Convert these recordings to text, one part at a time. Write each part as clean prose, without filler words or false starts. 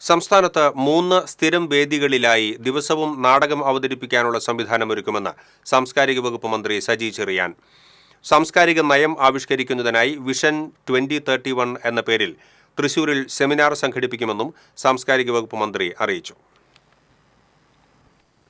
സംസ്ഥാനത്ത് 3 സ്ഥിരം വേദികളിലായി ദിവസവും നാടകം അവതരിപ്പിക്കാനുള്ള സംവിധാനമൊരുക്കുമെന്ന് സാംസ്കാരിക വകുപ്പ് മന്ത്രി സജി ചെറിയാൻ. സാംസ്കാരിക നയം ആവിഷ്കരിക്കുന്നതിനായി വിഷൻ 2031 എന്ന പേരിൽ തൃശൂരിൽ സെമിനാർ സംഘടിപ്പിക്കുമെന്നും സാംസ്കാരിക വകുപ്പ് മന്ത്രി അറിയിച്ചു.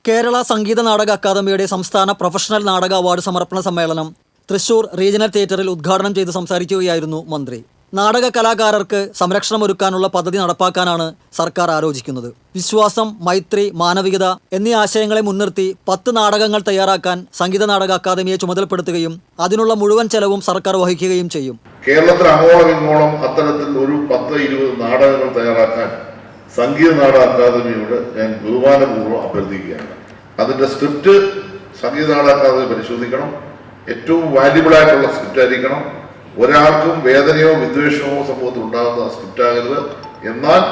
കേരള സംഗീത നാടക അക്കാദമിയുടെ സംസ്ഥാന പ്രൊഫഷണൽ നാടക അവാർഡ് സമർപ്പണ സമ്മേളനം തൃശൂർ റീജിയണൽ തിയേറ്ററിൽ ഉദ്ഘാടനം ചെയ്ത് സംസാരിക്കുകയായിരുന്നു മന്ത്രി. നാടക കലാകാരർക്ക് സംരക്ഷണമൊരുക്കാനുള്ള പദ്ധതി നടപ്പാക്കാനാണ് സർക്കാർ ആലോചിക്കുന്നത്. വിശ്വാസം, മൈത്രി, മാനവികത എന്നീ ആശയങ്ങളെ മുൻനിർത്തി 10 നാടകങ്ങൾ തയ്യാറാക്കാൻ സംഗീത നാടക അക്കാദമിയെ ചുമതലപ്പെടുത്തുകയും അതിനുള്ള മുഴുവൻ ചെലവും സർക്കാർ വഹിക്കുകയും ചെയ്യും. കേരളത്തിൽ അങ്ങോളം ഇങ്ങോളം അത്തരത്തിൽ ഒരു 10-20 നാടകങ്ങൾ തയ്യാറാക്കാൻ സംഗീത നാടക അക്കാദമിയോട് ഞാൻ ബഹുമാനപൂർവ്വം അഭ്യർത്ഥിക്കുകയാണ്. അതിന്റെ സ്ക്രിപ്റ്റ് സംഗീത നാടക അക്കാദമി പരിശോധിക്കണം. ഏറ്റവും വാല്യുബിൾ ആയിട്ടുള്ള സ്ക്രിപ്റ്റ് ആയിരിക്കണം. ഒരാൾക്കും വേദനയോ വിദ്വേഷമോ സമൂഹത്തിൽ ഉണ്ടാകുന്ന സ്ക്രിപ്റ്റാകരുത്. എന്നാൽ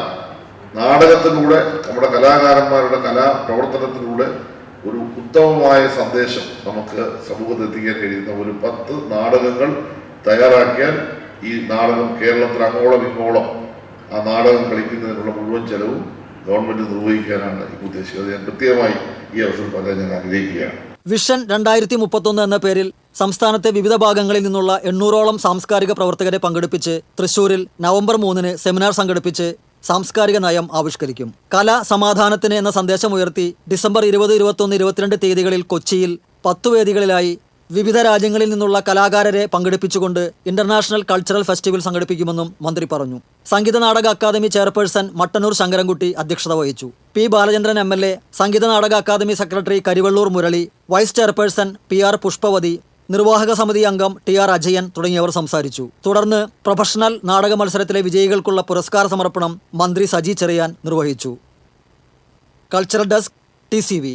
നാടകത്തിലൂടെ നമ്മുടെ കലാകാരന്മാരുടെ കലാപ്രവർത്തനത്തിലൂടെ ഒരു ഉത്തമമായ സന്ദേശം നമുക്ക് സമൂഹത്തിൽ എത്തിക്കാൻ കഴിയുന്ന ഒരു 10 നാടകങ്ങൾ തയ്യാറാക്കിയാൽ ഈ നാടകം കേരളത്തിൽ അങ്ങോളം ഇങ്ങോളം ആ നാടകം കളിക്കുന്നതിനുള്ള മുഴുവൻ ചെലവും ഗവൺമെന്റ് നിർവഹിക്കാനാണ് ഈ ഉദ്ദേശിക്കുന്നത്. ഞാൻ പ്രത്യേകമായി ഈ അവസരം പറയാൻ ഞാൻ ആഗ്രഹിക്കുകയാണ്. വിഷൻ 2031 എന്ന പേരിൽ സംസ്ഥാനത്തെ വിവിധ ഭാഗങ്ങളിൽ നിന്നുള്ള 800ഓളം സാംസ്കാരിക പ്രവർത്തകരെ പങ്കെടുപ്പിച്ച് തൃശൂരിൽ നവംബർ 3 സെമിനാർ സംഘടിപ്പിച്ച് സാംസ്കാരിക നയം ആവിഷ്കരിക്കും. കല സമാധാനത്തിന് എന്ന സന്ദേശമുയർത്തി ഡിസംബർ 20, 21, 22 തീയതികളിൽ കൊച്ചിയിൽ 10 വേദികളിലായി വിവിധ രാജ്യങ്ങളിൽ നിന്നുള്ള കലാകാരരെ പങ്കെടുപ്പിച്ചുകൊണ്ട് ഇന്റർനാഷണൽ കൾച്ചറൽ ഫെസ്റ്റിവൽ സംഘടിപ്പിക്കുമെന്നും മന്ത്രി പറഞ്ഞു. സംഗീത നാടക അക്കാദമി ചെയർപേഴ്സൺ മട്ടന്നൂർ ശങ്കരൻകുട്ടി അധ്യക്ഷത വഹിച്ചു. P Balachandran MLA, Sangeetha Nataka Akademi secretary Karivellur Murali, vice chairperson PR Pushpavathi, നിർവാഹക സമിതി അംഗം TR അജയൻ തുടങ്ങിയവർ സംസാരിച്ചു. തുടർന്ന് പ്രൊഫഷണൽ നാടക മത്സരത്തിലെ വിജയികൾക്കുള്ള പുരസ്കാര സമർപ്പണം മന്ത്രി സജി ചെറിയാൻ നിർവഹിച്ചു. Cultural desk TCV.